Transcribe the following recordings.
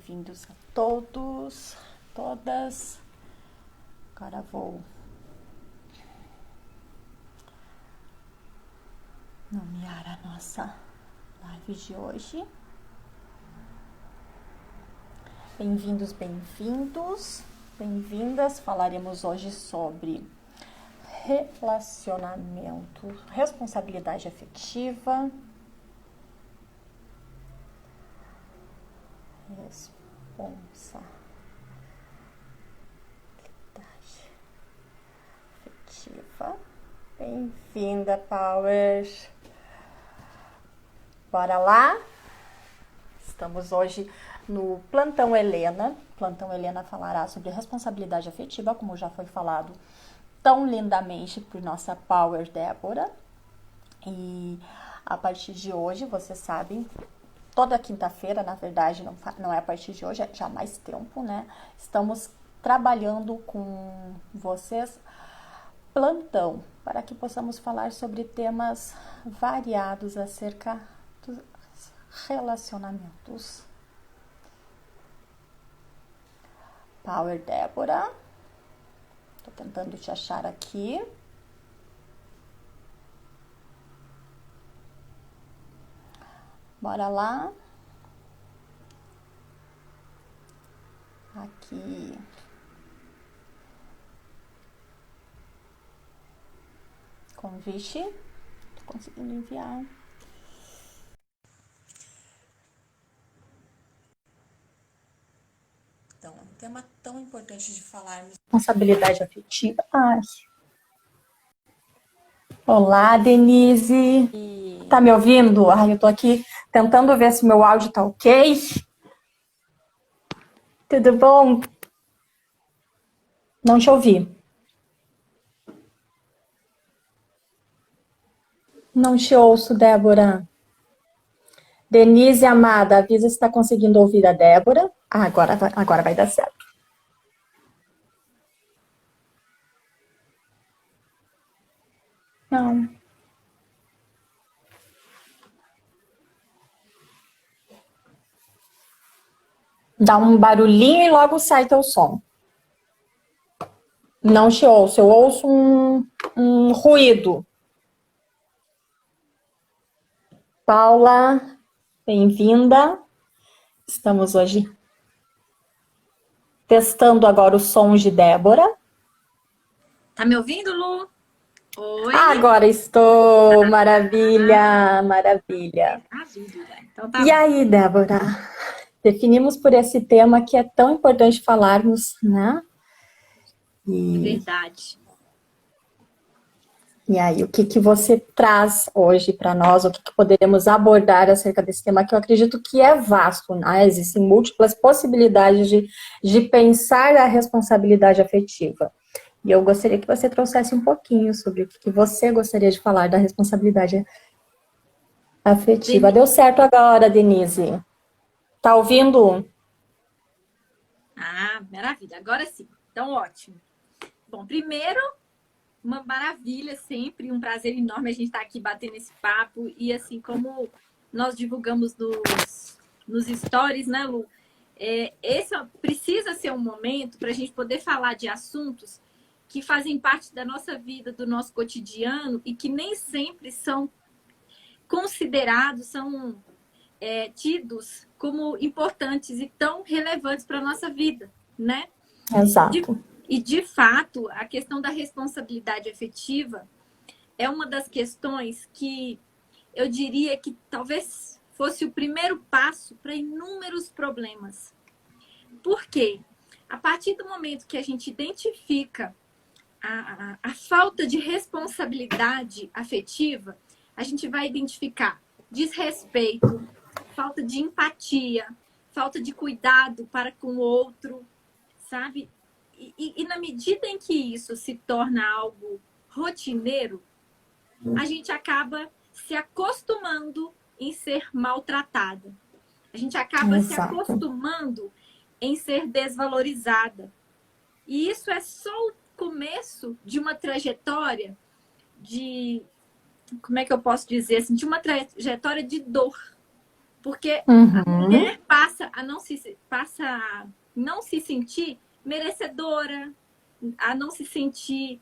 Bem-vindos a todos, todas. Agora vou nomear a nossa live de hoje. Bem-vindos, bem-vindas. Falaremos hoje sobre relacionamento, responsabilidade afetiva. Responsabilidade afetiva. Bem-vinda, Power. Bora lá? Estamos hoje no Plantão Helena. Plantão Helena falará sobre responsabilidade afetiva, como já foi falado tão lindamente por nossa Power Débora. E a partir de hoje, vocês sabem, toda quinta-feira, na verdade, não é a partir de hoje, é já há mais tempo, né? Estamos trabalhando com vocês plantão, para que possamos falar sobre temas variados acerca dos relacionamentos. Power Débora, tô tentando te achar aqui. Bora lá. Aqui. Convite. Tô conseguindo enviar. Então, é um tema tão importante de falarmos. Responsabilidade afetiva. Ai. Olá, Denise. Tá me ouvindo? Ai, eu tô aqui tentando ver se meu áudio tá ok. Tudo bom? Não te ouvi. Não te ouço, Débora. Denise, amada, avisa se está conseguindo ouvir a Débora. Ah, agora vai dar certo. Não. Dá um barulhinho e logo sai teu som. Não te ouço, eu ouço um ruído. Paula, bem-vinda. Estamos hoje testando agora os sons de Débora. Tá me ouvindo, Lu? Oi. Agora estou. Maravilha, maravilha. Então, tá E aí, Débora? Definimos por esse tema que é tão importante falarmos, né? Verdade. E aí, o que você traz hoje para nós? O que poderemos abordar acerca desse tema, que eu acredito que é vasto, né? Existem múltiplas possibilidades de pensar a responsabilidade afetiva. E eu gostaria que você trouxesse um pouquinho sobre o que você gostaria de falar da responsabilidade afetiva. Deu certo agora, Denise? Tá ouvindo? Ah, maravilha. Agora sim. Então, ótimo. Bom, primeiro, uma maravilha sempre, um prazer enorme a gente estar aqui batendo esse papo. E assim como nós divulgamos nos stories, né, Lu? Esse precisa ser um momento para a gente poder falar de assuntos que fazem parte da nossa vida, do nosso cotidiano e que nem sempre são considerados, são tidos como importantes e tão relevantes para a nossa vida, né? Exato. E, de fato, a questão da responsabilidade afetiva é uma das questões que eu diria que talvez fosse o primeiro passo para inúmeros problemas. Por quê? A partir do momento que a gente identifica a falta de responsabilidade afetiva, a gente vai identificar desrespeito, falta de empatia, falta de cuidado para com o outro, sabe? E na medida em que isso se torna algo rotineiro, a gente acaba se acostumando em ser maltratada. A gente acaba se acostumando em ser desvalorizada. E isso é só o começo de uma trajetória de... Como é que eu posso dizer assim? De uma trajetória de dor. Porque a Uhum. mulher passa a não se sentir merecedora, a não se sentir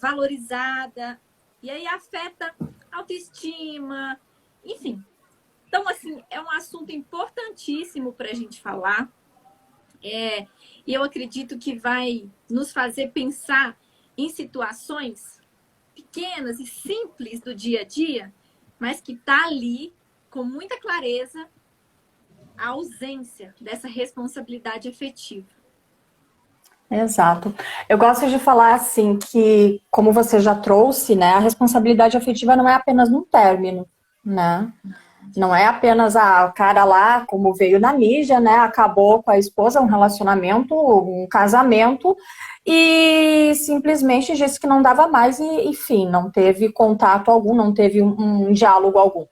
valorizada, e aí afeta autoestima, enfim. Então, assim, é um assunto importantíssimo para a gente falar, e eu acredito que vai nos fazer pensar em situações pequenas e simples do dia a dia, mas que está ali com muita clareza a ausência dessa responsabilidade afetiva. Exato. Eu gosto de falar assim que, como você já trouxe, né, a responsabilidade afetiva não é apenas um término, né? Não é apenas o cara lá, como veio na mídia, né? Acabou com a esposa, um relacionamento, um casamento, e simplesmente disse que não dava mais, e enfim, não teve contato algum, não teve um diálogo algum.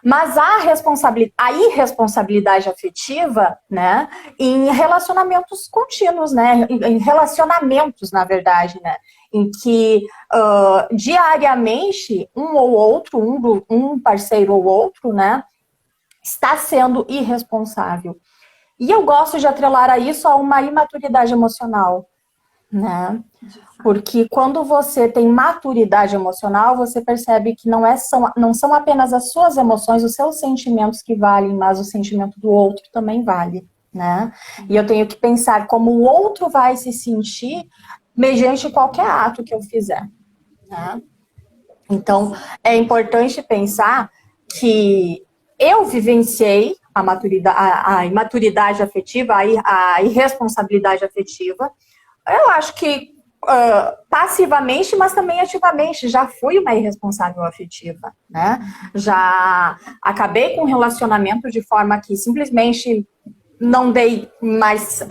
Mas a irresponsabilidade afetiva, né, em relacionamentos contínuos, né, em relacionamentos, na verdade, né, em que diariamente um ou outro, um parceiro ou outro, né, está sendo irresponsável. E eu gosto de atrelar a isso a uma imaturidade emocional, né? Porque quando você tem maturidade emocional, você percebe que não são apenas as suas emoções, os seus sentimentos que valem, mas o sentimento do outro também vale, né? E eu tenho que pensar como o outro vai se sentir mediante qualquer ato que eu fizer, né? Então, é importante pensar que eu vivenciei a imaturidade afetiva, a irresponsabilidade afetiva. Eu acho que passivamente, mas também ativamente, já fui uma irresponsável afetiva, né? Já acabei com um relacionamento de forma que simplesmente não dei mais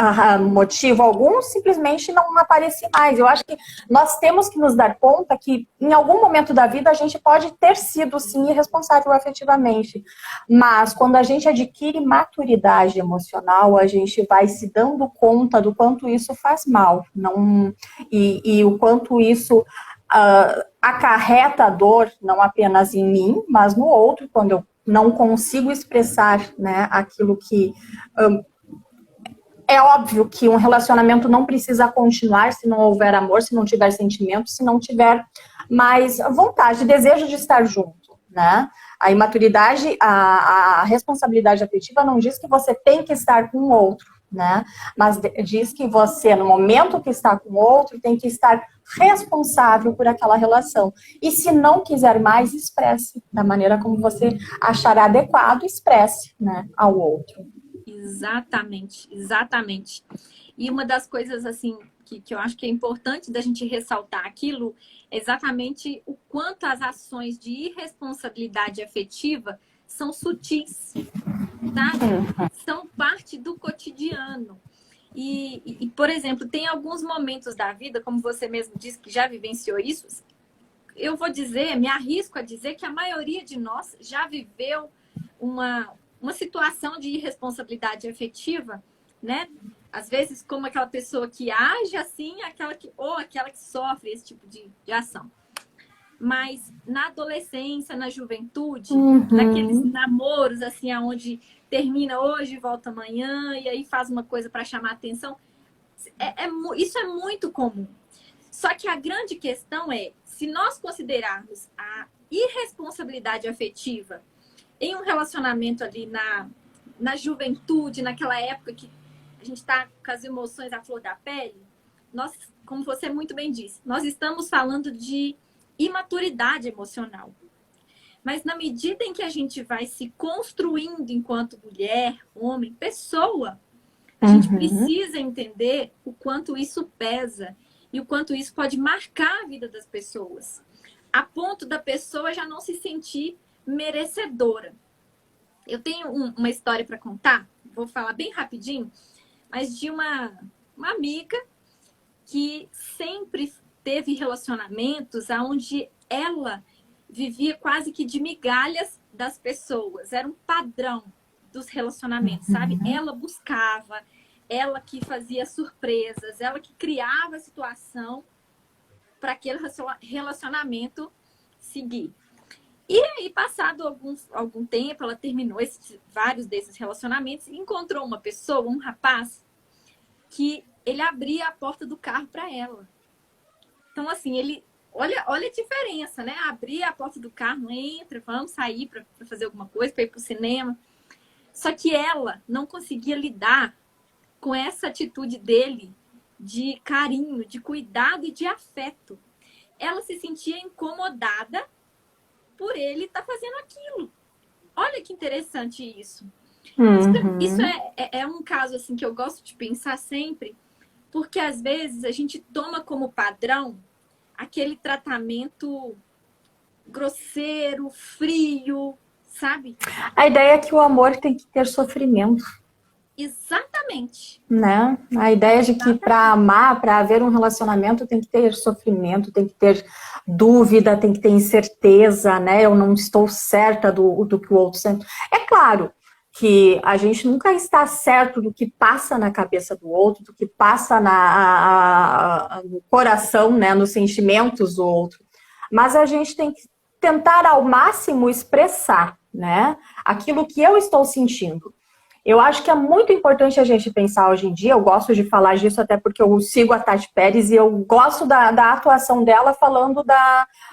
motivo algum, simplesmente não apareci mais. Eu acho que nós temos que nos dar conta que em algum momento da vida a gente pode ter sido, sim, irresponsável afetivamente. Mas quando a gente adquire maturidade emocional, a gente vai se dando conta do quanto isso faz mal. E o quanto isso acarreta dor, não apenas em mim, mas no outro, quando eu não consigo expressar, né, aquilo que é óbvio que um relacionamento não precisa continuar se não houver amor, se não tiver sentimento, se não tiver mais vontade, desejo de estar junto, né? A imaturidade, a responsabilidade afetiva não diz que você tem que estar com o outro, né? Mas diz que você, no momento que está com o outro, tem que estar responsável por aquela relação. E se não quiser mais, expresse da maneira como você achar adequado, expresse, né, ao outro. Exatamente, exatamente. E uma das coisas assim que eu acho que é importante da gente ressaltar aquilo é exatamente o quanto as ações de irresponsabilidade afetiva são sutis, sabe? São parte do cotidiano. Por exemplo, tem alguns momentos da vida, como você mesmo disse que já vivenciou isso, eu vou dizer, me arrisco a dizer que a maioria de nós já viveu uma situação de irresponsabilidade afetiva, né? Às vezes, como aquela pessoa que age assim, ou aquela que sofre esse tipo de ação. Mas na adolescência, na juventude, naqueles namoros assim, aonde termina hoje, volta amanhã, e aí faz uma coisa para chamar atenção, isso é muito comum. Só que a grande questão é, se nós considerarmos a irresponsabilidade afetiva em um relacionamento ali na juventude, naquela época que a gente está com as emoções à flor da pele, nós, como você muito bem disse, nós estamos falando de imaturidade emocional. Mas na medida em que a gente vai se construindo enquanto mulher, homem, pessoa, a gente precisa entender o quanto isso pesa e o quanto isso pode marcar a vida das pessoas, a ponto da pessoa já não se sentir merecedora. Eu tenho uma história para contar, vou falar bem rapidinho, mas de uma amiga que sempre teve relacionamentos onde ela vivia quase que de migalhas das pessoas. Era um padrão dos relacionamentos, sabe? Ela buscava, ela que fazia surpresas, ela que criava a situação para aquele relacionamento seguir. E aí, passado algum tempo, ela terminou vários desses relacionamentos e encontrou uma pessoa, um rapaz, que ele abria a porta do carro para ela. Então, assim, ele... Olha a diferença, né? Abria a porta do carro, entra, vamos sair para fazer alguma coisa, para ir para o cinema. Só que ela não conseguia lidar com essa atitude dele de carinho, de cuidado e de afeto. Ela se sentia incomodada por ele estar fazendo aquilo. Olha que interessante isso. Isso é um caso assim que eu gosto de pensar sempre, porque às vezes a gente toma como padrão aquele tratamento grosseiro, frio, sabe? A ideia é que o amor tem que ter sofrimento. Exatamente. Né? A ideia de que para amar, para haver um relacionamento, tem que ter sofrimento, tem que ter dúvida, tem que ter incerteza, né? Eu não estou certa do que o outro sente. É claro que a gente nunca está certo do que passa na cabeça do outro, do que passa no coração, né? Nos sentimentos do outro. Mas a gente tem que tentar ao máximo expressar, né? Aquilo que eu estou sentindo. Eu acho que é muito importante a gente pensar hoje em dia, eu gosto de falar disso até porque eu sigo a Tati Pérez e eu gosto da atuação dela falando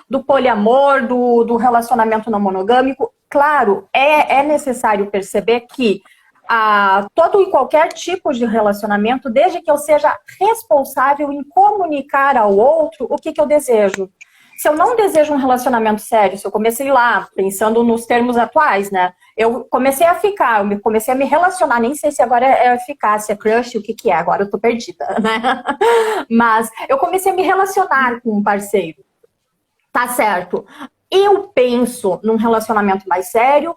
do poliamor, do relacionamento não monogâmico. Claro, é necessário perceber que todo e qualquer tipo de relacionamento, desde que eu seja responsável em comunicar ao outro o que eu desejo. Se eu não desejo um relacionamento sério, se eu comecei lá, pensando nos termos atuais, né? Eu comecei a ficar, eu comecei a me relacionar, nem sei se agora é ficar, se é crush, o que é, agora eu tô perdida, né? Mas eu comecei a me relacionar com um parceiro, tá certo? Eu penso num relacionamento mais sério,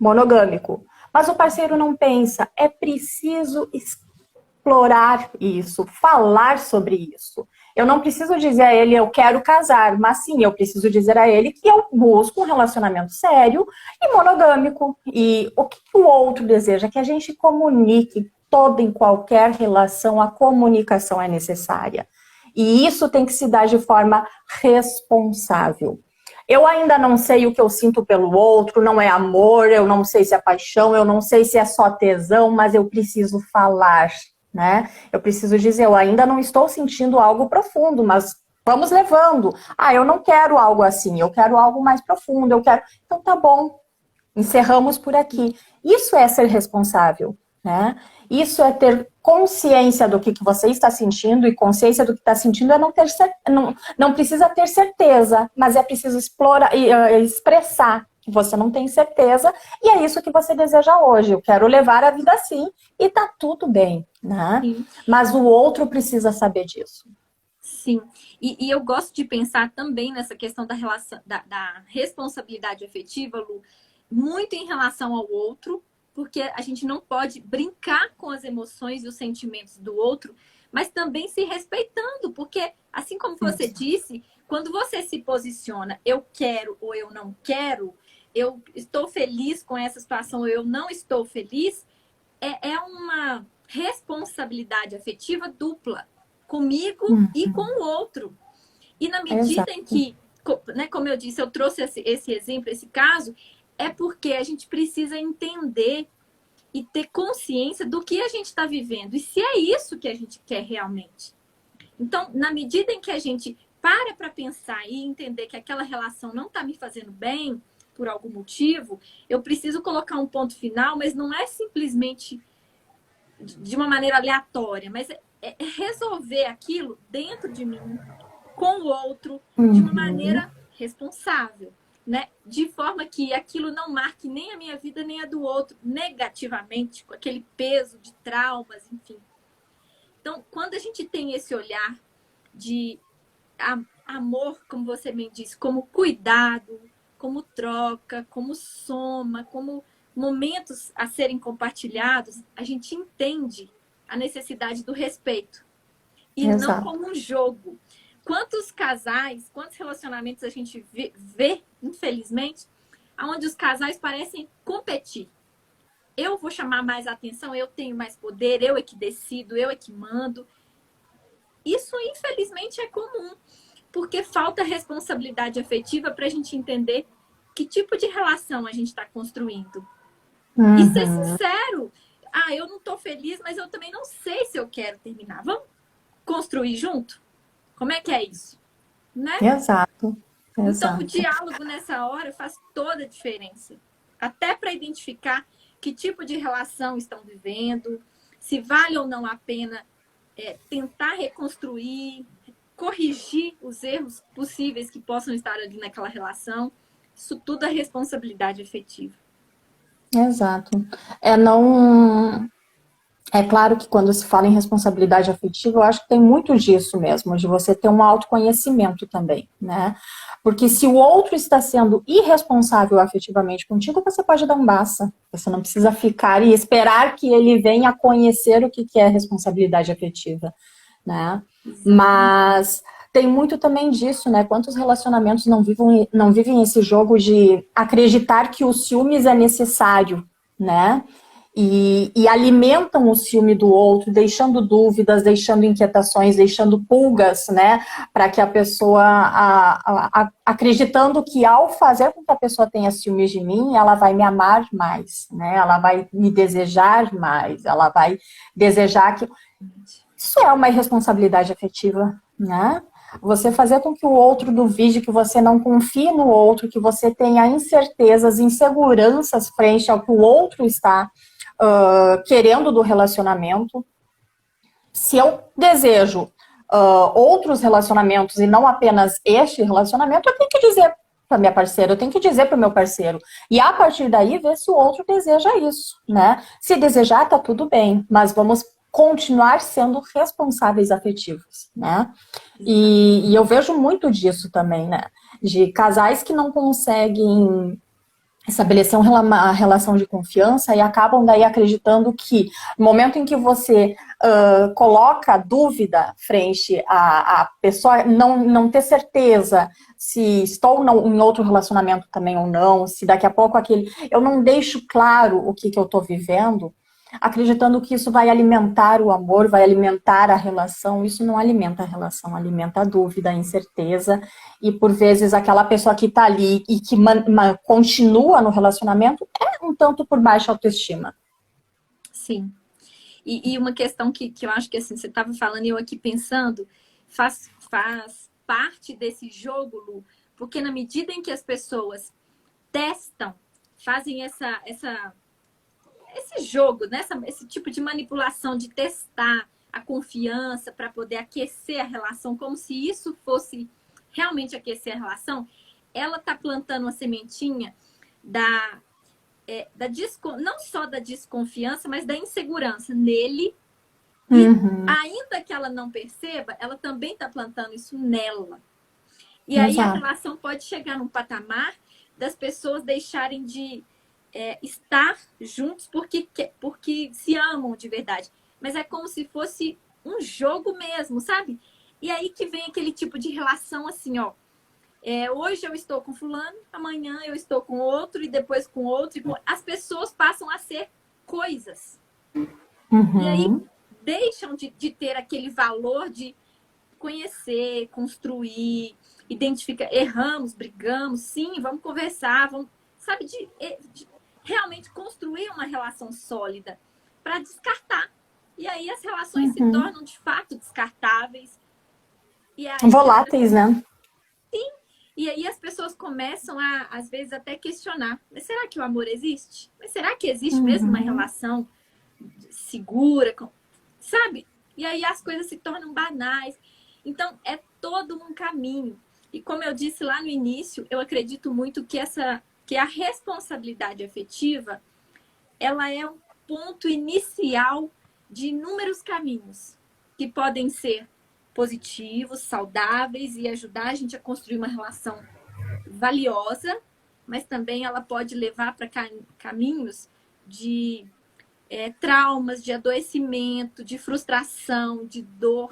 monogâmico, mas o parceiro não pensa, é preciso explorar isso, falar sobre isso. Eu não preciso dizer a ele, eu quero casar, mas sim, eu preciso dizer a ele que eu busco um relacionamento sério e monogâmico. E o que o outro deseja? Que a gente comunique. Toda em qualquer relação, a comunicação é necessária. E isso tem que se dar de forma responsável. Eu ainda não sei o que eu sinto pelo outro, não é amor, eu não sei se é paixão, eu não sei se é só tesão, mas eu preciso falar. Né? Eu preciso dizer, eu ainda não estou sentindo algo profundo, mas vamos levando. Eu não quero algo assim, eu quero algo mais profundo, eu quero... Então tá bom, encerramos por aqui. Isso é ser responsável, né? Isso é ter consciência do que você está sentindo, e consciência do que está sentindo é não precisa ter certeza, mas é preciso explorar, expressar que você não tem certeza, e é isso que você deseja hoje. Eu quero levar a vida assim, e tá tudo bem, né? Sim. Mas o outro precisa saber disso. Sim, e eu gosto de pensar também nessa questão da relação, da responsabilidade afetiva, Lu, muito em relação ao outro, porque a gente não pode brincar com as emoções e os sentimentos do outro, mas também se respeitando, porque, assim como você disse, quando você se posiciona, eu quero ou eu não quero, eu estou feliz com essa situação ou eu não estou feliz, é uma responsabilidade afetiva dupla, comigo e com o outro. E na medida em que, né, como eu disse, eu trouxe esse exemplo, esse caso, é porque a gente precisa entender e ter consciência do que a gente está vivendo e se é isso que a gente quer realmente. Então, na medida em que a gente para pensar e entender que aquela relação não está me fazendo bem por algum motivo, eu preciso colocar um ponto final, mas não é simplesmente de uma maneira aleatória, mas é resolver aquilo dentro de mim, com o outro, de uma maneira responsável, né? De forma que aquilo não marque nem a minha vida, nem a do outro negativamente, com aquele peso de traumas, enfim. Então, quando a gente tem esse olhar de amor, como você me disse, como cuidado, como troca, como soma, como momentos a serem compartilhados, a gente entende a necessidade do respeito. E não como um jogo. Quantos casais, quantos relacionamentos a gente vê, infelizmente, onde os casais parecem competir. Eu vou chamar mais atenção, eu tenho mais poder, eu é que decido, eu é que mando. Isso, infelizmente, é comum, porque falta responsabilidade afetiva para a gente entender que tipo de relação a gente está construindo. Uhum. E ser sincero. Eu não estou feliz, mas eu também não sei se eu quero terminar. Vamos construir junto? Como é que é isso? Né? Exato. Então, o diálogo nessa hora faz toda a diferença. Até para identificar que tipo de relação estão vivendo, se vale ou não a pena tentar reconstruir, corrigir os erros possíveis que possam estar ali naquela relação. Isso tudo é responsabilidade afetiva. Exato. Não... É claro que quando se fala em responsabilidade afetiva, eu acho que tem muito disso mesmo, de você ter um autoconhecimento também, né? Porque se o outro está sendo irresponsável afetivamente contigo, você pode dar um basta. Você não precisa ficar e esperar que ele venha conhecer o que é responsabilidade afetiva, né? Mas tem muito também disso, né? Quantos relacionamentos não vivem esse jogo de acreditar que o ciúmes é necessário, né? E alimentam o ciúme do outro, deixando dúvidas, deixando inquietações, deixando pulgas, né? Para que a pessoa, acreditando que ao fazer com que a pessoa tenha ciúmes de mim, ela vai me amar mais, né? Ela vai me desejar mais, ela vai desejar que... Isso é uma irresponsabilidade afetiva, né? Você fazer com que o outro duvide, que você não confie no outro, que você tenha incertezas, inseguranças frente ao que o outro está querendo do relacionamento. Se eu desejo outros relacionamentos e não apenas este relacionamento, eu tenho que dizer para minha parceira, eu tenho que dizer para o meu parceiro. E a partir daí, ver se o outro deseja isso, né? Se desejar, tá tudo bem, mas vamos continuar sendo responsáveis afetivos, né? E eu vejo muito disso também, né? De casais que não conseguem estabelecer uma relação de confiança e acabam daí acreditando que no momento em que você coloca dúvida frente à pessoa, não ter certeza se estou em outro relacionamento também ou não, se daqui a pouco eu não deixo claro o que eu estou vivendo, acreditando que isso vai alimentar o amor, vai alimentar a relação. Isso não alimenta a relação, alimenta a dúvida, a incerteza, e por vezes aquela pessoa que está ali e que continua no relacionamento é um tanto por baixa autoestima. Sim. E uma questão que eu acho que assim, você estava falando e eu aqui pensando, faz parte desse jogo, Lu, porque na medida em que as pessoas testam, fazem esse jogo, né? Esse tipo de manipulação de testar a confiança para poder aquecer a relação, como se isso fosse realmente aquecer a relação, ela está plantando uma sementinha não só da desconfiança, mas da insegurança nele. E ainda que ela não perceba, ela também está plantando isso nela. E aí a relação pode chegar num patamar das pessoas deixarem de estar juntos porque se amam de verdade. Mas é como se fosse um jogo mesmo, sabe? E aí que vem aquele tipo de relação assim, ó. Hoje eu estou com fulano, amanhã eu estou com outro e depois com outro. As pessoas passam a ser coisas. E aí deixam de ter aquele valor de conhecer, construir, identificar. Erramos, brigamos, sim, vamos conversar, sabe, de realmente construir uma relação sólida para descartar. E aí as relações se tornam de fato descartáveis. E aí, voláteis, né? Sim. E aí as pessoas começam a, às vezes, até questionar. Mas será que o amor existe? Mas será que existe mesmo uma relação segura? Sabe? E aí as coisas se tornam banais. Então, é todo um caminho. E como eu disse lá no início, eu acredito muito que a responsabilidade afetiva, ela é um ponto inicial de inúmeros caminhos que podem ser positivos, saudáveis e ajudar a gente a construir uma relação valiosa, mas também ela pode levar para caminhos de traumas, de adoecimento, de frustração, de dor.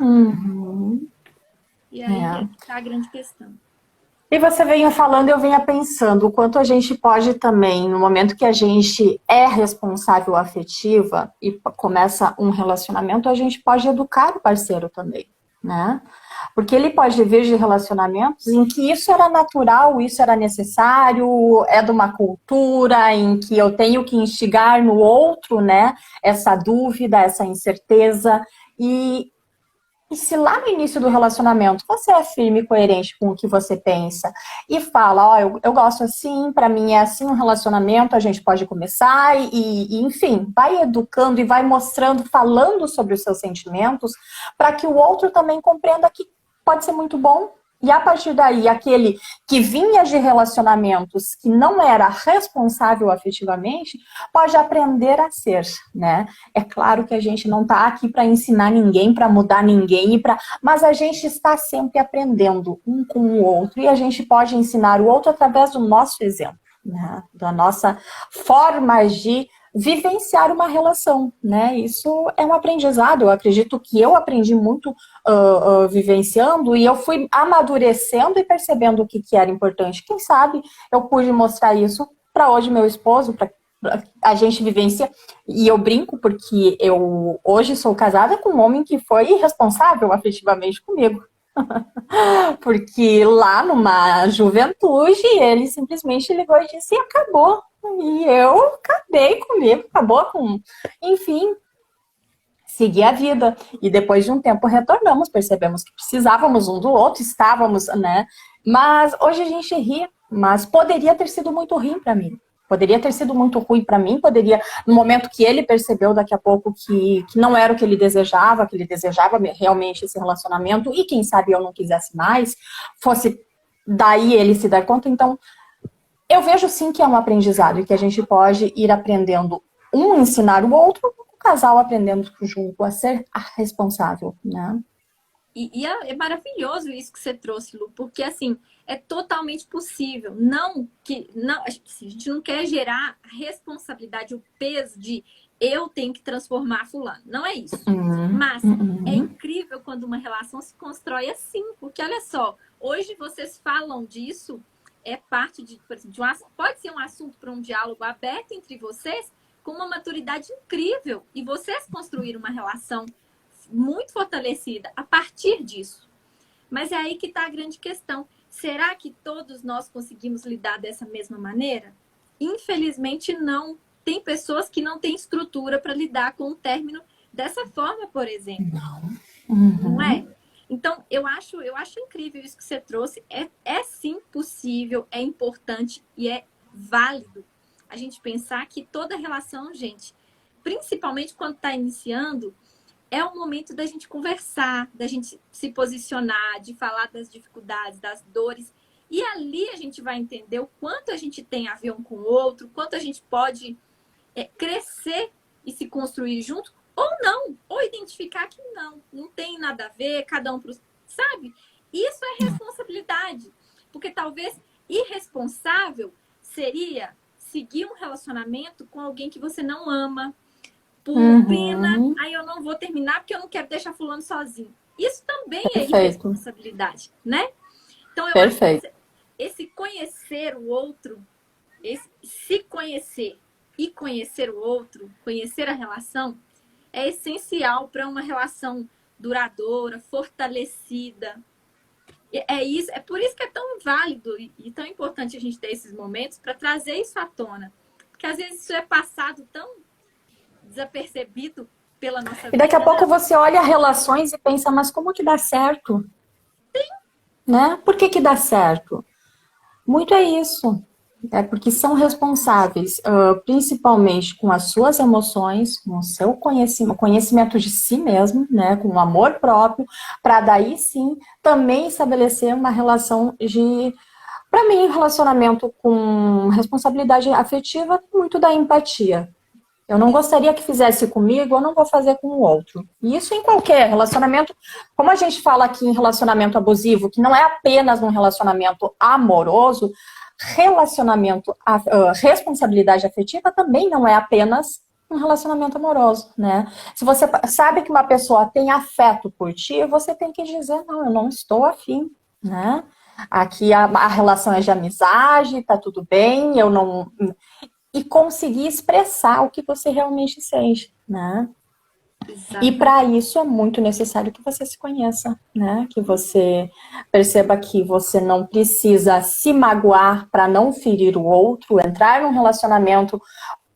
E aí está a grande questão. E você venha falando, eu venha pensando o quanto a gente pode também, no momento que a gente é responsável afetiva e começa um relacionamento, a gente pode educar o parceiro também, né? Porque ele pode vir de relacionamentos em que isso era natural, isso era necessário, é de uma cultura em que eu tenho que instigar no outro, né? Essa dúvida, essa incerteza. E se lá no início do relacionamento você é firme e coerente com o que você pensa e fala, ó, eu gosto assim, pra mim é assim um relacionamento, a gente pode começar enfim, vai educando e vai mostrando, falando sobre os seus sentimentos para que o outro também compreenda que pode ser muito bom. E a partir daí, aquele que vinha de relacionamentos que não era responsável afetivamente, pode aprender a ser, né? É claro que a gente não está aqui para ensinar ninguém, para mudar ninguém, mas a gente está sempre aprendendo um com o outro e a gente pode ensinar o outro através do nosso exemplo, né? Da nossa forma de vivenciar uma relação, né? Isso é um aprendizado. Eu acredito que eu aprendi muito vivenciando e eu fui amadurecendo e percebendo o que era importante. Quem sabe eu pude mostrar isso para hoje meu esposo, para a gente vivencia, e eu brinco porque eu hoje sou casada com um homem que foi irresponsável afetivamente comigo. Porque lá numa juventude ele simplesmente ligou e disse, e acabou. E eu acabei comigo, acabou com... Enfim, segui a vida. E depois de um tempo retornamos, percebemos que precisávamos um do outro, estávamos, né? Mas hoje a gente ri, mas poderia ter sido muito ruim para mim. Poderia ter sido muito ruim para mim, poderia, no momento que ele percebeu daqui a pouco que não era o que ele desejava realmente esse relacionamento, e quem sabe eu não quisesse mais, fosse daí ele se dar conta. Então, eu vejo sim que é um aprendizado e que a gente pode ir aprendendo um ensinar o outro, o casal aprendendo junto a ser a responsável, né? É maravilhoso isso que você trouxe, Lu, porque assim, é totalmente possível. Não, a gente não quer gerar a responsabilidade, o peso de eu tenho que transformar fulano. Não é isso. Mas é incrível quando uma relação se constrói assim, porque olha só, hoje vocês falam disso, é parte de, por exemplo, pode ser um assunto para um diálogo aberto entre vocês, com uma maturidade incrível, e vocês construíram uma relação muito fortalecida a partir disso. Mas é aí que está a grande questão. Será que todos nós conseguimos lidar dessa mesma maneira? Infelizmente, não. Tem pessoas que não têm estrutura para lidar com o término dessa forma, por exemplo. Não é? Então, eu acho incrível isso que você trouxe. É sim possível, é importante e é válido a gente pensar que toda relação, gente, principalmente quando está iniciando, é o momento da gente conversar, da gente se posicionar, de falar das dificuldades, das dores. E ali a gente vai entender o quanto a gente tem a ver um com o outro, quanto a gente pode crescer e se construir junto, ou não, ou identificar que não tem nada a ver, cada um pro... Sabe? Isso é responsabilidade. Porque talvez irresponsável seria seguir um relacionamento com alguém que você não ama, por pena, aí eu não vou terminar porque eu não quero deixar fulano sozinho. Isso também é irresponsabilidade, né? Então, eu acho que esse conhecer o outro, esse se conhecer e conhecer o outro, conhecer a relação, é essencial para uma relação duradoura, fortalecida. É por isso que é tão válido e tão importante a gente ter esses momentos para trazer isso à tona. Porque às vezes isso é passado tão desapercebido pela nossa vida. E daqui a pouco você olha relações e pensa, mas como que dá certo? Sim. Né? Por que dá certo? Muito é isso. É porque são responsáveis, principalmente com as suas emoções, com o seu conhecimento de si mesmo, né, com o amor próprio, para daí sim também estabelecer uma relação de... Para mim, relacionamento com responsabilidade afetiva tem muito da empatia. Eu não gostaria que fizesse comigo, eu não vou fazer com o outro. E isso em qualquer relacionamento, como a gente fala aqui em relacionamento abusivo, que não é apenas um relacionamento amoroso, responsabilidade afetiva também não é apenas um relacionamento amoroso, né? Se você sabe que uma pessoa tem afeto por ti, você tem que dizer, não, eu não estou afim, né? Aqui a relação é de amizade, tá tudo bem, eu não... E conseguir expressar o que você realmente sente, né? E Exato. para isso é muito necessário que você se conheça, né? Que você perceba que você não precisa se magoar para não ferir o outro, entrar num relacionamento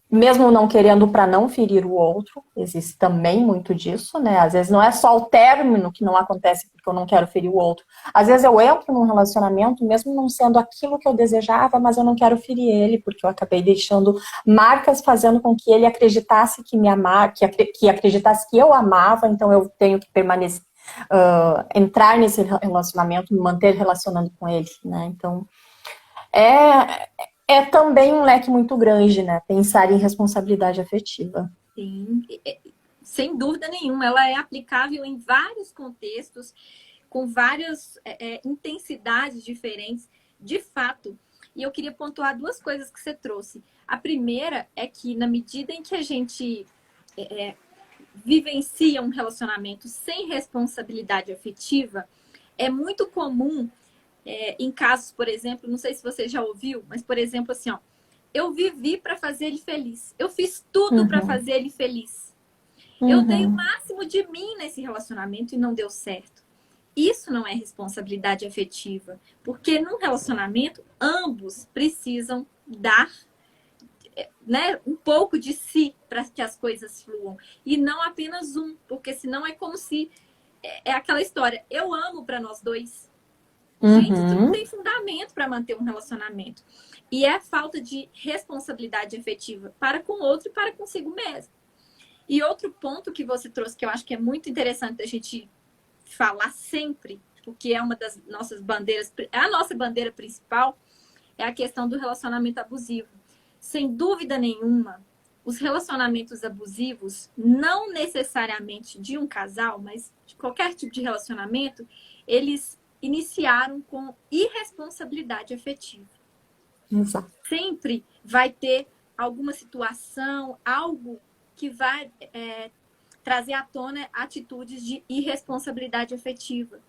mesmo não querendo para não ferir o outro, existe também muito disso, né? Às vezes não é só o término que não acontece porque eu não quero ferir o outro. Às vezes eu entro num relacionamento, mesmo não sendo aquilo que eu desejava, mas eu não quero ferir ele, porque eu acabei deixando marcas fazendo com que ele acreditasse que me amava, que acreditasse que eu amava, então eu tenho que permanecer, entrar nesse relacionamento, me manter relacionando com ele, né? Então, é, é também um leque muito grande, né? Pensar em responsabilidade afetiva. Sim, sem dúvida nenhuma, ela é aplicável em vários contextos, com várias intensidades diferentes, de fato. E eu queria pontuar duas coisas que você trouxe. A primeira é que, na medida em que a gente vivencia um relacionamento sem responsabilidade afetiva, é muito comum, em casos, por exemplo, não sei se você já ouviu, mas, por exemplo, assim, ó, eu vivi para fazer ele feliz. Eu fiz tudo para Uhum, fazer ele feliz. Eu dei o uhum, máximo de mim nesse relacionamento e não deu certo. Isso não é responsabilidade afetiva, porque num relacionamento ambos precisam dar, né, um pouco de si para que as coisas fluam e não apenas um, porque senão é como se é aquela história, eu amo para nós dois. Gente, isso não uhum. tem fundamento para manter um relacionamento. E é falta de responsabilidade afetiva para com o outro e para consigo mesmo. E outro ponto que você trouxe, que eu acho que é muito interessante a gente falar sempre, porque é uma das nossas bandeiras, a nossa bandeira principal, é a questão do relacionamento abusivo. Sem dúvida nenhuma, os relacionamentos abusivos, não necessariamente de um casal, mas de qualquer tipo de relacionamento, eles iniciaram com irresponsabilidade afetiva. Exato. Sempre vai ter alguma situação, algo que vai trazer à tona atitudes de irresponsabilidade afetiva.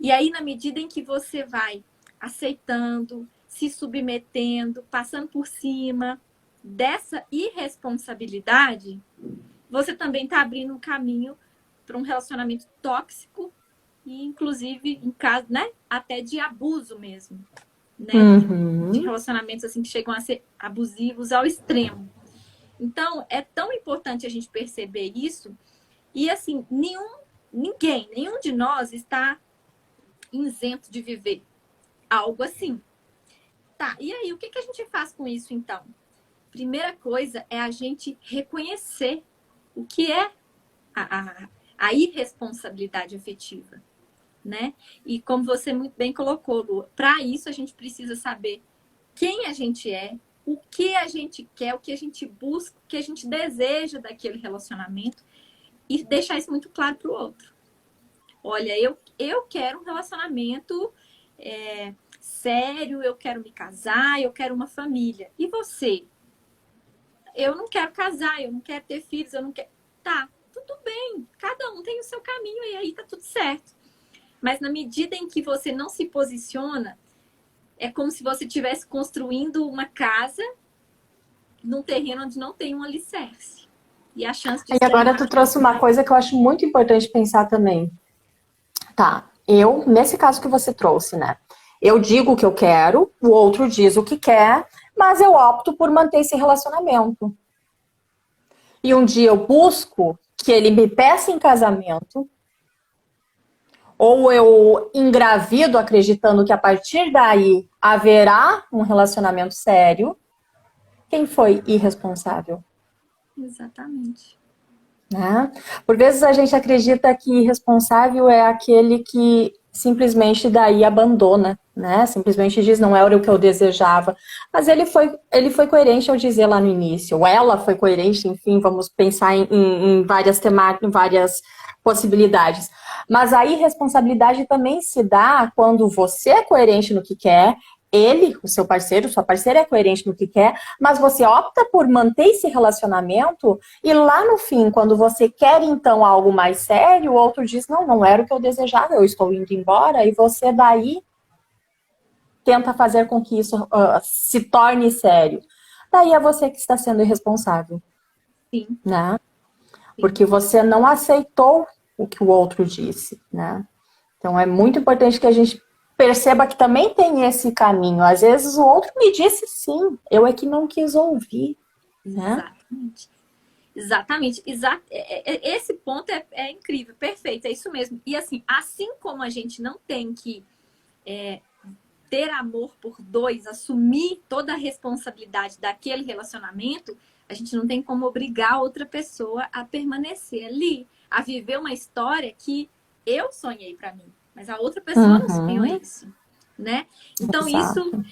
E aí, na medida em que você vai aceitando, se submetendo, passando por cima dessa irresponsabilidade, você também está abrindo um caminho para um relacionamento tóxico e, inclusive, em caso, né, até de abuso mesmo, né, de Uhum. relacionamentos assim que chegam a ser abusivos ao extremo. Então, é tão importante a gente perceber isso e assim, nenhum de nós está isento de viver algo assim. Tá, e aí, o que a gente faz com isso então? Primeira coisa é a gente reconhecer o que é a irresponsabilidade afetiva, né? E como você muito bem colocou, Lu, para isso a gente precisa saber quem a gente é, o que a gente quer, o que a gente busca, o que a gente deseja daquele relacionamento e deixar isso muito claro para o outro. Olha, eu quero um relacionamento sério, eu quero me casar, eu quero uma família. E você? Eu não quero casar, eu não quero ter filhos, eu não quero. Tá, tudo bem, cada um tem o seu caminho e aí tá tudo certo. Mas na medida em que você não se posiciona, é como se você estivesse construindo uma casa num terreno onde não tem um alicerce. E a chance de Aí agora tu desmoronar. trouxe uma coisa que eu acho muito importante pensar também. Tá, eu, nesse caso que você trouxe, né? Eu digo o que eu quero, o outro diz o que quer, mas eu opto por manter esse relacionamento. E um dia eu busco que ele me peça em casamento, ou eu engravido acreditando que a partir daí haverá um relacionamento sério. Quem foi irresponsável? Exatamente. Né? Por vezes a gente acredita que irresponsável é aquele que simplesmente daí abandona, né? Simplesmente diz não era o que eu desejava. Mas ele foi coerente ao dizer lá no início, ou ela foi coerente, enfim, vamos pensar em várias temáticas, em várias possibilidades. Mas a irresponsabilidade também se dá quando você é coerente no que quer, ele, o seu parceiro, sua parceira é coerente no que quer, mas você opta por manter esse relacionamento e lá no fim, quando você quer então algo mais sério, o outro diz, não, não era o que eu desejava, eu estou indo embora, e você daí tenta fazer com que isso se torne sério. Daí é você que está sendo irresponsável, Sim. né? porque você não aceitou o que o outro disse, né? Então é muito importante que a gente perceba que também tem esse caminho. Às vezes o outro me disse sim, eu é que não quis ouvir, né? Exatamente. Exatamente. Esse ponto é incrível, perfeito, é isso mesmo. E assim como a gente não tem que ter amor por dois, assumir toda a responsabilidade daquele relacionamento, a gente não tem como obrigar a outra pessoa a permanecer ali, a viver uma história que eu sonhei para mim, mas a outra pessoa não sonhou isso, né? Então, Exato. isso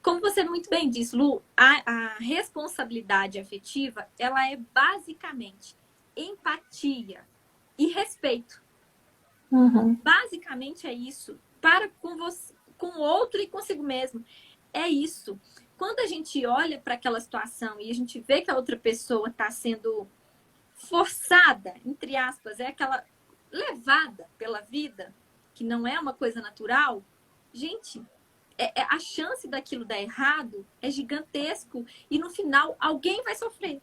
como você muito bem disse, Lu, a responsabilidade afetiva, ela é basicamente empatia e respeito. Basicamente é isso. Para com você, com o outro e consigo mesmo. É isso. Quando a gente olha para aquela situação e a gente vê que a outra pessoa está sendo forçada, entre aspas, é aquela levada pela vida, que não é uma coisa natural, gente, a chance daquilo dar errado é gigantesco e no final alguém vai sofrer.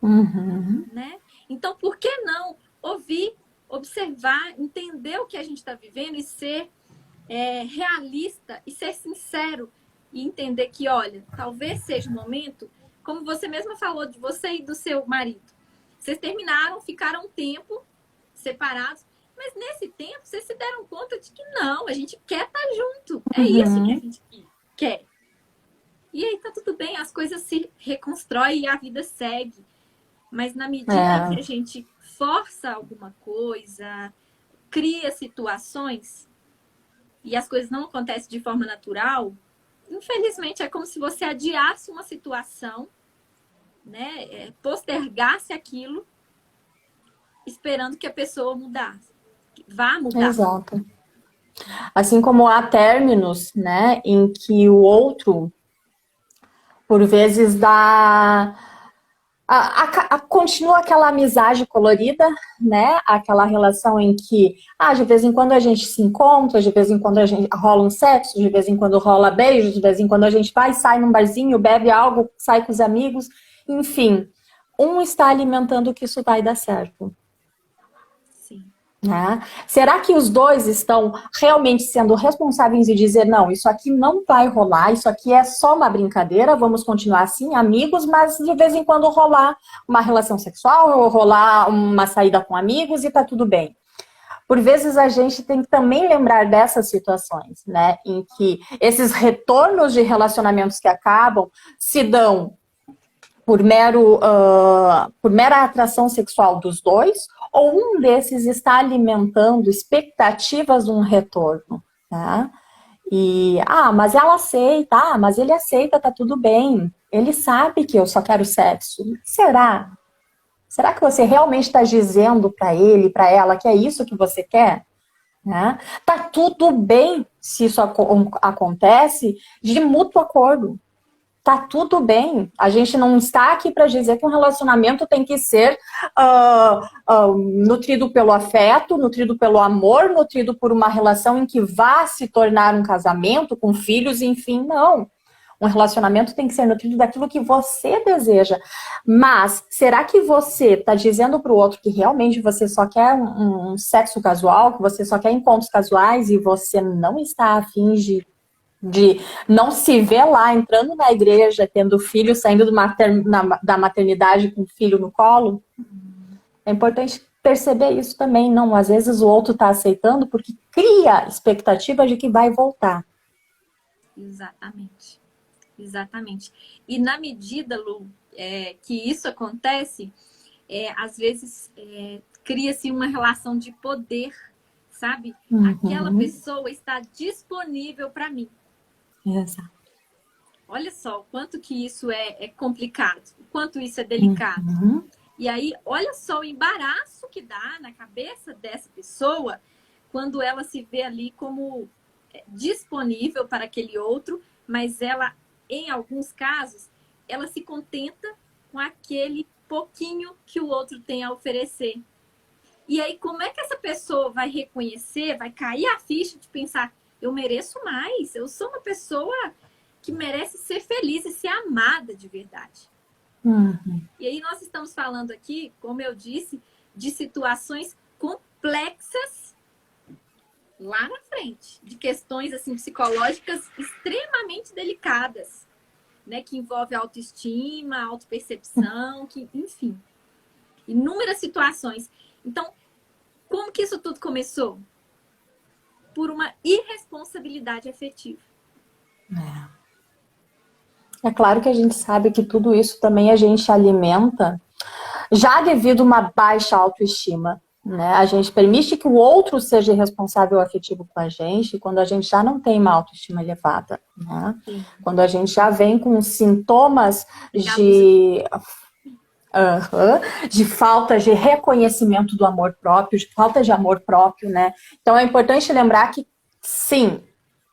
Né? Então, por que não ouvir, observar, entender o que a gente está vivendo e ser realista e ser sincero e entender que, olha, talvez seja o momento, como você mesma falou de você e do seu marido. Vocês terminaram, ficaram um tempo separados, mas nesse tempo vocês se deram conta de que não, a gente quer estar junto. É isso que a gente quer. E aí tá tudo bem, as coisas se reconstroem e a vida segue. Mas na medida que a gente força alguma coisa, cria situações e as coisas não acontecem de forma natural, infelizmente é como se você adiasse uma situação, né? Postergasse aquilo, esperando que a pessoa mudasse, vá mudar. Exato. Assim como há términos, né, em que o outro, por vezes, dá... continua aquela amizade colorida, né? Aquela relação em que, de vez em quando a gente se encontra, de vez em quando a gente rola um sexo, de vez em quando rola beijos, de vez em quando a gente vai, sai num barzinho, bebe algo, sai com os amigos, enfim. Um está alimentando que isso vai dar certo. Sim. Né? Será que os dois estão realmente sendo responsáveis e dizer, não, isso aqui não vai rolar, isso aqui é só uma brincadeira, vamos continuar assim, amigos, mas de vez em quando rolar uma relação sexual, ou rolar uma saída com amigos e tá tudo bem. Por vezes a gente tem que também lembrar dessas situações, né, em que esses retornos de relacionamentos que acabam se dão por mera atração sexual dos dois, ou um desses está alimentando expectativas de um retorno, tá? E, mas ela aceita, mas ele aceita, tá tudo bem. Ele sabe que eu só quero sexo. Será? Será que você realmente está dizendo para ele, para ela, que é isso que você quer? Né? Tá tudo bem se isso acontece de mútuo acordo. Tá tudo bem. A gente não está aqui para dizer que um relacionamento tem que ser nutrido pelo afeto, nutrido pelo amor, nutrido por uma relação em que vá se tornar um casamento com filhos, enfim, não. Um relacionamento tem que ser nutrido daquilo que você deseja. Mas será que você está dizendo para o outro que realmente você só quer um sexo casual, que você só quer encontros casuais e você não está afim de não se ver lá entrando na igreja, tendo filho, saindo da maternidade com o filho no colo? É importante perceber isso também. Não, às vezes o outro está aceitando porque cria expectativa de que vai voltar. Exatamente. Exatamente. E na medida, Lu, que isso acontece, às vezes cria-se uma relação de poder, sabe? Aquela pessoa está disponível para mim. Exato. Olha só o quanto que isso é complicado, o quanto isso é delicado. E aí, olha só o embaraço que dá na cabeça dessa pessoa quando ela se vê ali como disponível para aquele outro, mas ela, em alguns casos, ela se contenta com aquele pouquinho que o outro tem a oferecer. E aí, como é que essa pessoa vai reconhecer, vai cair a ficha de pensar, eu mereço mais, eu sou uma pessoa que merece ser feliz e ser amada de verdade. E aí nós estamos falando aqui, como eu disse, de situações complexas lá na frente, de questões assim psicológicas extremamente delicadas, né, que envolve autoestima, autopercepção, que, enfim, inúmeras situações. Então, como que isso tudo começou? Por uma irresponsabilidade afetiva. É claro que a gente sabe que tudo isso também a gente alimenta já devido a uma baixa autoestima, né? A gente permite que o outro seja responsável afetivo com a gente quando a gente já não tem uma autoestima elevada, né? Sim. Quando a gente já vem com sintomas de falta de reconhecimento do amor próprio, de falta de amor próprio, né? Então é importante lembrar que, sim,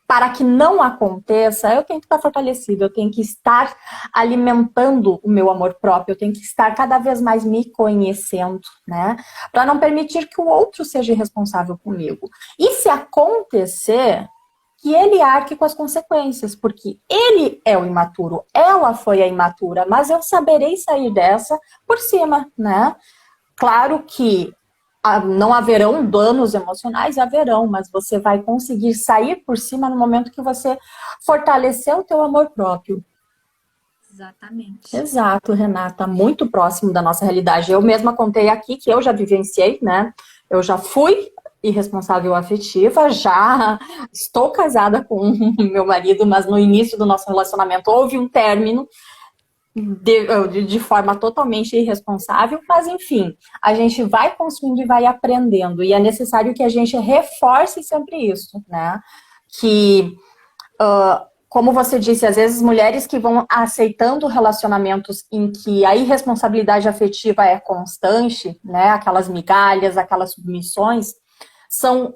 para que não aconteça, eu tenho que estar fortalecida, eu tenho que estar alimentando o meu amor próprio, eu tenho que estar cada vez mais me conhecendo, né? Para não permitir que o outro seja responsável comigo. E se acontecer, que ele arque com as consequências, porque ele é o imaturo, ela foi a imatura, mas eu saberei sair dessa por cima, né? Claro que não haverão danos emocionais, haverão, mas você vai conseguir sair por cima no momento que você fortalecer o teu amor próprio. Exatamente. Exato, Renata, muito próximo da nossa realidade. Eu mesma contei aqui que eu já vivenciei, né? Eu já fui irresponsável afetiva, já estou casada com meu marido, mas no início do nosso relacionamento houve um término de forma totalmente irresponsável, mas enfim, a gente vai construindo e vai aprendendo, e é necessário que a gente reforce sempre isso, né? Que, como você disse, às vezes mulheres que vão aceitando relacionamentos em que a irresponsabilidade afetiva é constante, né? Aquelas migalhas, aquelas submissões, são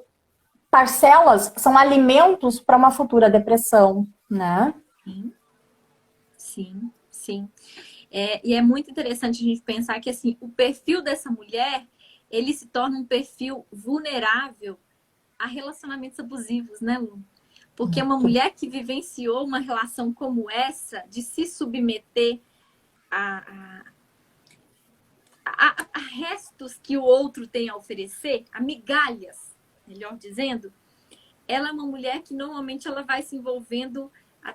parcelas, são alimentos para uma futura depressão, né? Sim, sim. E é muito interessante a gente pensar que assim, o perfil dessa mulher, ele se torna um perfil vulnerável a relacionamentos abusivos, né, Lu? Porque uma mulher que vivenciou uma relação como essa, de se submeter a restos que o outro tem a oferecer, a migalhas, melhor dizendo, ela é uma mulher que normalmente ela vai se envolvendo a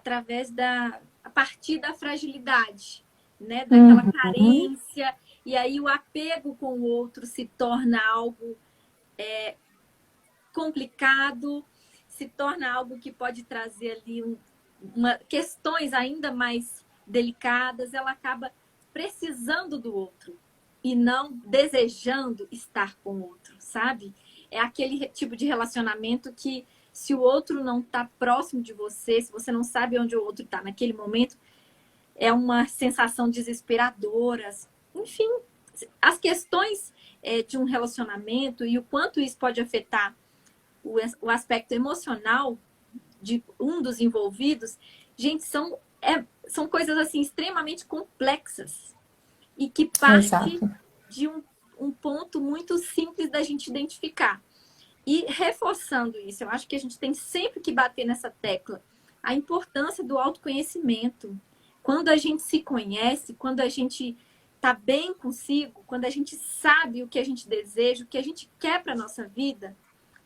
partir da fragilidade, né? Daquela carência, e aí o apego com o outro se torna algo complicado, se torna algo que pode trazer ali questões ainda mais delicadas, ela acaba precisando do outro e não desejando estar com o outro, sabe? É aquele tipo de relacionamento que, se o outro não está próximo de você, se você não sabe onde o outro está naquele momento, é uma sensação desesperadora. Enfim, as questões de um relacionamento e o quanto isso pode afetar o aspecto emocional de um dos envolvidos, gente, são coisas assim extremamente complexas e que parte de um ponto muito simples da gente identificar. E reforçando isso, eu acho que a gente tem sempre que bater nessa tecla, a importância do autoconhecimento. Quando a gente se conhece, quando a gente está bem consigo, quando a gente sabe o que a gente deseja, o que a gente quer para a nossa vida,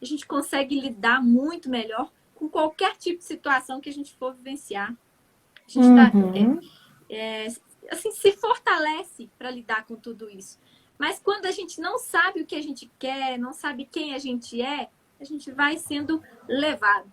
a gente consegue lidar muito melhor com qualquer tipo de situação que a gente for vivenciar. A gente assim, se fortalece para lidar com tudo isso. Mas quando a gente não sabe o que a gente quer, não sabe quem a gente vai sendo levado.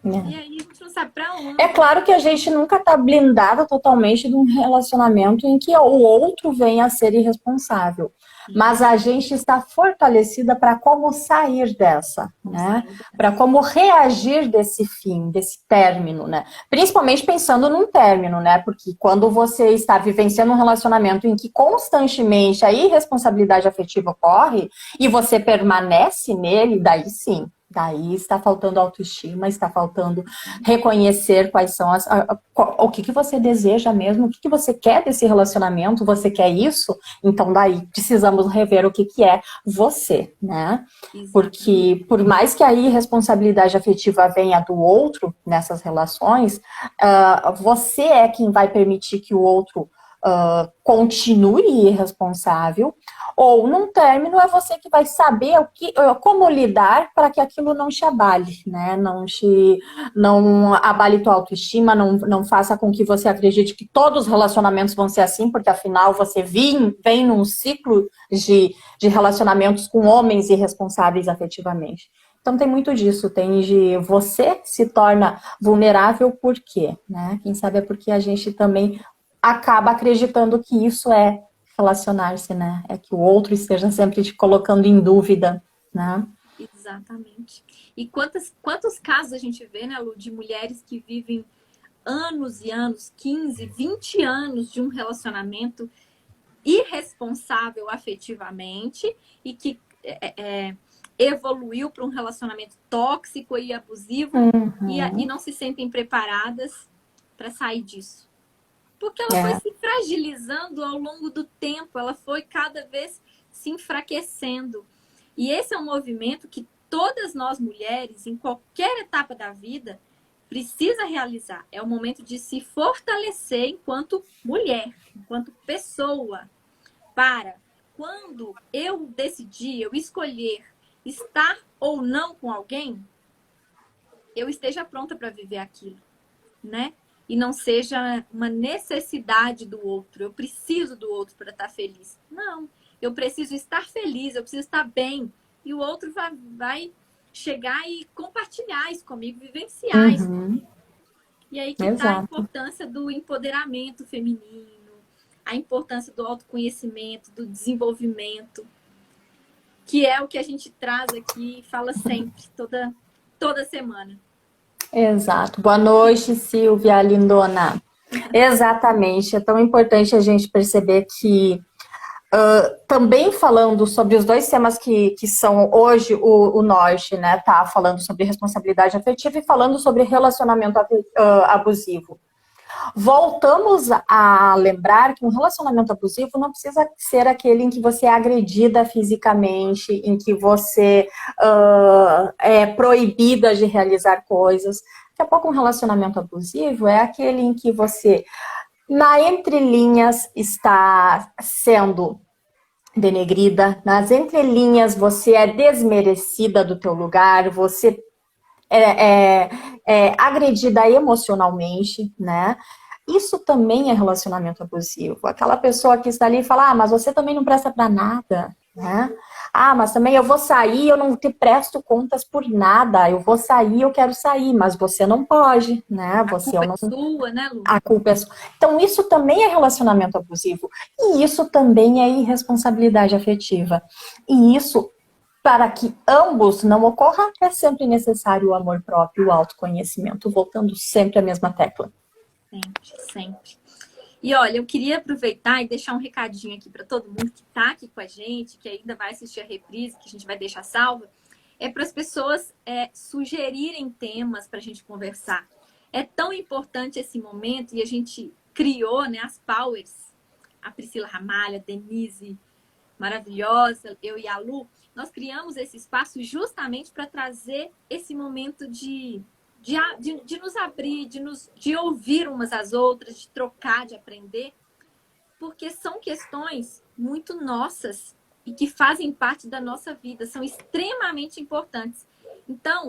E aí a gente não sabe para onde. É claro que a gente nunca está blindada totalmente de um relacionamento em que o outro venha a ser irresponsável. Mas a gente está fortalecida para como sair dessa, né? Para como reagir desse fim, desse término, né? Principalmente pensando num término, né? Porque quando você está vivenciando um relacionamento em que constantemente a irresponsabilidade afetiva ocorre e você permanece nele, daí sim. Daí está faltando autoestima, está faltando reconhecer quais são o que você deseja mesmo, o que você quer desse relacionamento, você quer isso? Então daí precisamos rever o que é você, né? Exatamente. Porque por mais que a irresponsabilidade afetiva venha do outro nessas relações, você é quem vai permitir que o outro continue irresponsável, ou num término é você que vai saber como lidar para que aquilo não te abale, né? Não abale tua autoestima, não faça com que você acredite que todos os relacionamentos vão ser assim, porque afinal você vem num ciclo de relacionamentos com homens irresponsáveis afetivamente. Então tem muito disso, tem de você se torna vulnerável por quê, né? Quem sabe é porque a gente também acaba acreditando que isso é relacionar-se, né? É que o outro esteja sempre te colocando em dúvida, né? Exatamente. E quantos casos a gente vê, né, Lu, de mulheres que vivem anos e anos, 15, 20 anos de um relacionamento irresponsável afetivamente e que evoluiu para um relacionamento tóxico e abusivo e não se sentem preparadas para sair disso. Porque ela foi se fragilizando ao longo do tempo, ela foi cada vez se enfraquecendo. E esse é um movimento que todas nós mulheres, em qualquer etapa da vida, precisa realizar. É o momento de se fortalecer enquanto mulher, enquanto pessoa, para quando eu decidir, eu escolher estar ou não com alguém, eu esteja pronta para viver aquilo, né? E não seja uma necessidade do outro. Eu preciso do outro para estar feliz. Não, eu preciso estar feliz, eu preciso estar bem. E o outro vai chegar e compartilhar isso comigo, vivenciar isso comigo. E aí que está a importância do empoderamento feminino, a importância do autoconhecimento, do desenvolvimento, que é o que a gente traz aqui e fala sempre, toda semana. Exato. Boa noite, Silvia Lindona. Exatamente. É tão importante a gente perceber que, também falando sobre os dois temas que são hoje o norte, né? Tá falando sobre responsabilidade afetiva e falando sobre relacionamento abusivo. Voltamos a lembrar que um relacionamento abusivo não precisa ser aquele em que você é agredida fisicamente, em que você é proibida de realizar coisas. Daqui a pouco um relacionamento abusivo é aquele em que você, na entrelinhas, está sendo denegrida, nas entrelinhas você é desmerecida do teu lugar, você é agredida emocionalmente, né? Isso também é relacionamento abusivo. Aquela pessoa que está ali e fala, mas você também não presta para nada, né? Mas também eu vou sair, eu não te presto contas por nada. Eu vou sair, eu quero sair, mas você não pode, né? Você, a culpa é sua, né, Lu? A culpa é sua. Então, isso também é relacionamento abusivo. E isso também é irresponsabilidade afetiva. E isso, para que ambos não ocorram, é sempre necessário o amor próprio, o autoconhecimento, voltando sempre à mesma tecla. Sempre. E olha, eu queria aproveitar e deixar um recadinho aqui para todo mundo que está aqui com a gente, que ainda vai assistir a reprise, que a gente vai deixar salva, é para as pessoas sugerirem temas para a gente conversar. É tão importante esse momento e a gente criou, né, as Powers, a Priscila Ramalho, a Denise, maravilhosa, eu e a Lu, nós criamos esse espaço justamente para trazer esse momento de nos abrir, de ouvir umas às outras, de trocar, de aprender, porque são questões muito nossas e que fazem parte da nossa vida, são extremamente importantes. Então,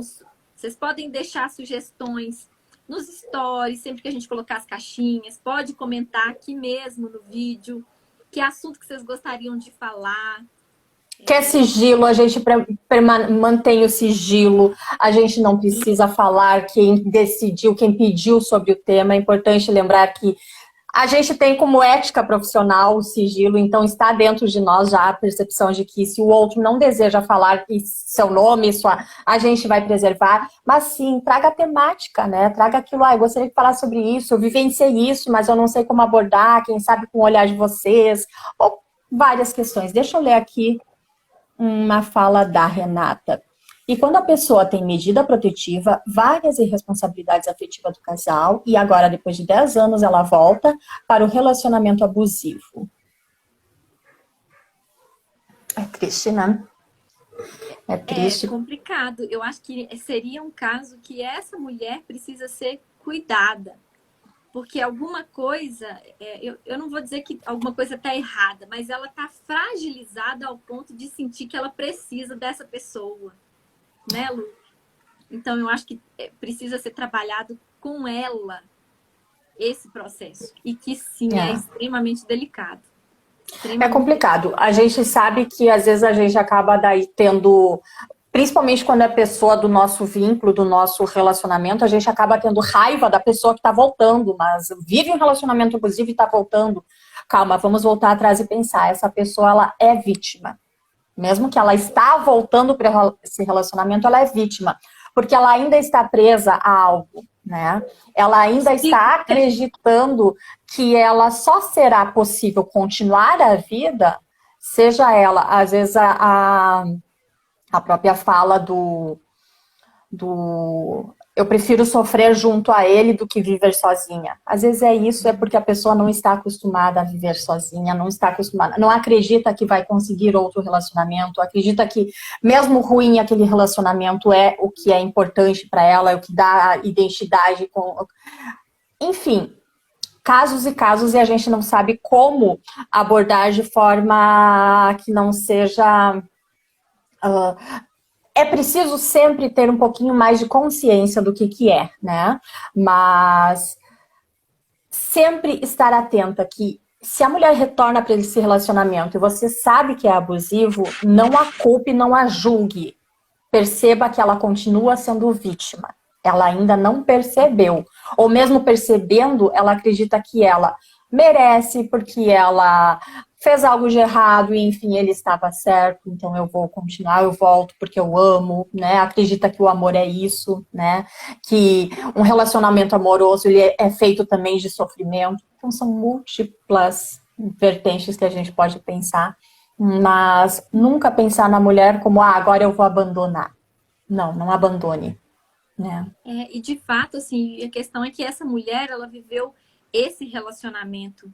vocês podem deixar sugestões nos stories, sempre que a gente colocar as caixinhas, pode comentar aqui mesmo no vídeo, que assunto que vocês gostariam de falar. Quer sigilo, a gente mantém o sigilo, a gente não precisa falar quem decidiu, quem pediu sobre o tema. É importante lembrar que a gente tem como ética profissional o sigilo, então está dentro de nós já a percepção de que se o outro não deseja falar seu nome, a gente vai preservar, mas sim, traga a temática, né? Traga aquilo, eu gostaria de falar sobre isso, eu vivenciei isso, mas eu não sei como abordar, quem sabe com o olhar de vocês, ou várias questões. Deixa eu ler aqui uma fala da Renata. E quando a pessoa tem medida protetiva, várias irresponsabilidades afetivas do casal, e agora, depois de 10 anos, ela volta para o relacionamento abusivo. É triste, né? É triste. É complicado. Eu acho que seria um caso que essa mulher precisa ser cuidada. Porque alguma coisa, eu não vou dizer que alguma coisa está errada, mas ela está fragilizada ao ponto de sentir que ela precisa dessa pessoa, né, Lu? Então, eu acho que precisa ser trabalhado com ela esse processo. E que, sim, é extremamente delicado. É complicado. A gente sabe que, às vezes, a gente acaba daí tendo... Principalmente quando é pessoa do nosso vínculo, do nosso relacionamento, a gente acaba tendo raiva da pessoa que está voltando, mas vive um relacionamento abusivo e está voltando. Calma, vamos voltar atrás e pensar. Essa pessoa, ela é vítima. Mesmo que ela está voltando para esse relacionamento, ela é vítima. Porque ela ainda está presa a algo, né? Ela ainda está acreditando que ela só será possível continuar a vida, seja ela, às vezes, a própria fala do eu prefiro sofrer junto a ele do que viver sozinha. Às vezes é isso, é porque a pessoa não está acostumada a viver sozinha, não está acostumada, não acredita que vai conseguir outro relacionamento, acredita que mesmo ruim aquele relacionamento é o que é importante para ela, é o que dá identidade. Enfim, casos e casos, e a gente não sabe como abordar de forma que não seja... É preciso sempre ter um pouquinho mais de consciência do que é, né? Mas sempre estar atenta que se a mulher retorna para esse relacionamento e você sabe que é abusivo, não a culpe, não a julgue. Perceba que ela continua sendo vítima. Ela ainda não percebeu. Ou mesmo percebendo, ela acredita que ela merece porque ela fez algo de errado e, enfim, ele estava certo, então eu vou continuar, eu volto porque eu amo, né? Acredita que o amor é isso, né? Que um relacionamento amoroso, ele é feito também de sofrimento. Então, são múltiplas vertentes que a gente pode pensar, mas nunca pensar na mulher como, agora eu vou abandonar. Não, não abandone, né? E de fato, assim, a questão é que essa mulher, ela viveu esse relacionamento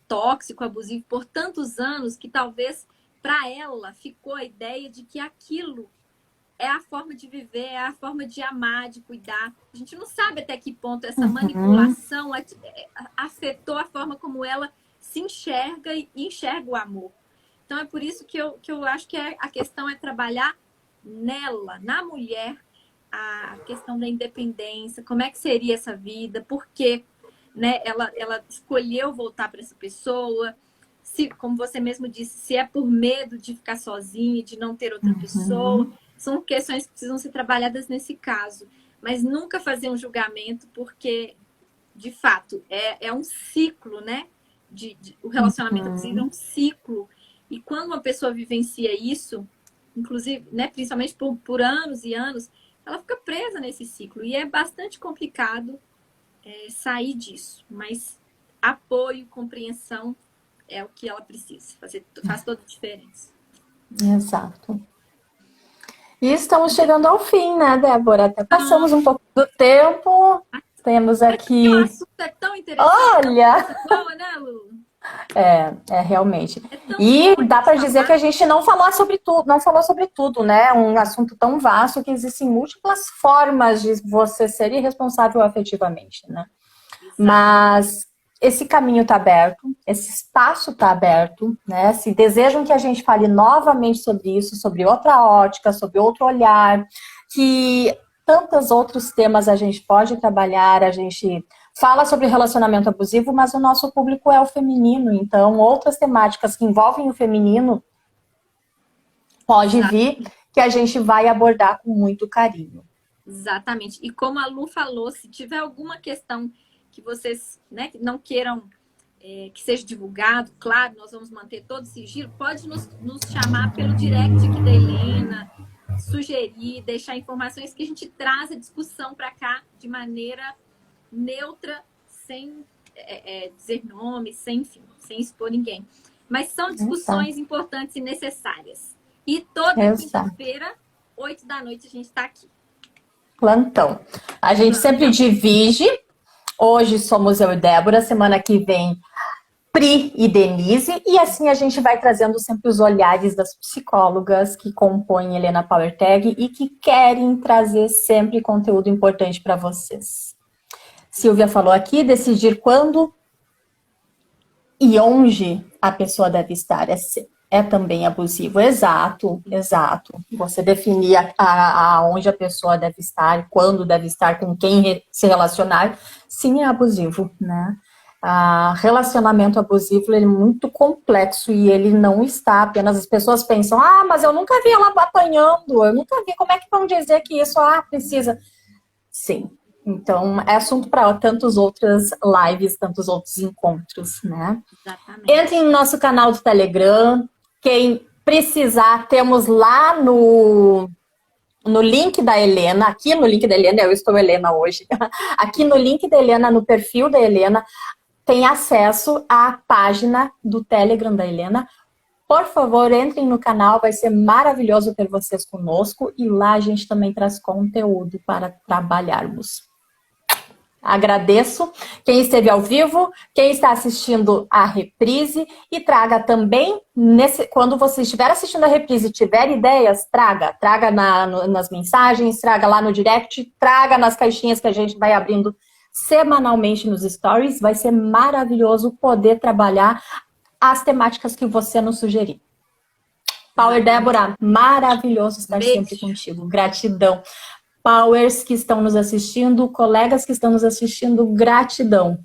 tóxico, abusivo por tantos anos que talvez para ela ficou a ideia de que aquilo é a forma de viver, é a forma de amar, de cuidar. A gente não sabe até que ponto essa manipulação afetou a forma como ela se enxerga e enxerga o amor. Então é por isso que eu acho que a questão é trabalhar nela, na mulher, a questão da independência, como é que seria essa vida, por quê, né? Ela escolheu voltar para essa pessoa, se, como você mesmo disse, se é por medo de ficar sozinha, de não ter outra pessoa, são questões que precisam ser trabalhadas nesse caso, mas nunca fazer um julgamento, porque, de fato, é um ciclo, né? O relacionamento abusivo é um ciclo, e quando uma pessoa vivencia isso, inclusive, né, principalmente por anos e anos, ela fica presa nesse ciclo, e é bastante complicado sair disso, mas apoio, compreensão é o que ela precisa, faz toda a diferença. Exato. E estamos chegando ao fim, né, Débora? Até passamos um pouco do tempo, temos aqui... O assunto é tão interessante. Olha! Boa, né, Lu? Realmente. E dá para dizer que a gente não falou sobre tudo, né? Um assunto tão vasto que existem múltiplas formas de você ser irresponsável afetivamente, né? Exato. Mas esse caminho está aberto, esse espaço está aberto, né? Se desejam que a gente fale novamente sobre isso, sobre outra ótica, sobre outro olhar, que tantos outros temas a gente pode trabalhar, a gente fala sobre relacionamento abusivo, mas o nosso público é o feminino, então outras temáticas que envolvem o feminino pode vir que a gente vai abordar com muito carinho. Exatamente. E como a Lu falou, se tiver alguma questão que vocês, né, não queiram que seja divulgado, claro, nós vamos manter todo o sigilo, pode nos chamar pelo direct aqui da Helena, sugerir, deixar informações que a gente traz a discussão para cá de maneira neutra, sem dizer nomes, sem expor ninguém. Mas são discussões importantes e necessárias. E toda quinta-feira, 8 da noite, a gente está aqui. Plantão. A gente sempre divide. Hoje somos eu e Débora, semana que vem Pri e Denise, e assim a gente vai trazendo sempre os olhares das psicólogas que compõem Helena Power Tag e que querem trazer sempre conteúdo importante para vocês. Silvia falou aqui, decidir quando e onde a pessoa deve estar é também abusivo. Exato, exato. Você definir aonde a pessoa deve estar, quando deve estar, com quem se relacionar, sim, é abusivo, né? Relacionamento abusivo ele é muito complexo e ele não está apenas, as pessoas pensam, mas eu nunca vi ela apanhando, eu nunca vi, como é que vão dizer que isso, precisa? Sim, então é assunto para tantos outras lives, tantos outros encontros, né? Exatamente. Entre no nosso canal do Telegram, quem precisar, temos lá no link da Helena, aqui no link da Helena, eu estou Helena hoje, aqui no link da Helena, no perfil da Helena, tem acesso à página do Telegram da Helena. Por favor, entrem no canal, vai ser maravilhoso ter vocês conosco e lá a gente também traz conteúdo para trabalharmos. Agradeço quem esteve ao vivo, quem está assistindo a reprise e traga também, quando você estiver assistindo a reprise e tiver ideias, traga nas mensagens, traga lá no direct, traga nas caixinhas que a gente vai abrindo semanalmente nos stories, vai ser maravilhoso poder trabalhar as temáticas que você nos sugerir. Power Débora, maravilhoso estar sempre contigo, gratidão. Powers que estão nos assistindo, colegas que estão nos assistindo, gratidão.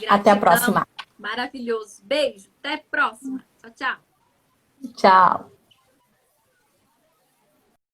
Até a próxima. Maravilhoso. Beijo. Até a próxima. Tchau, tchau. Tchau.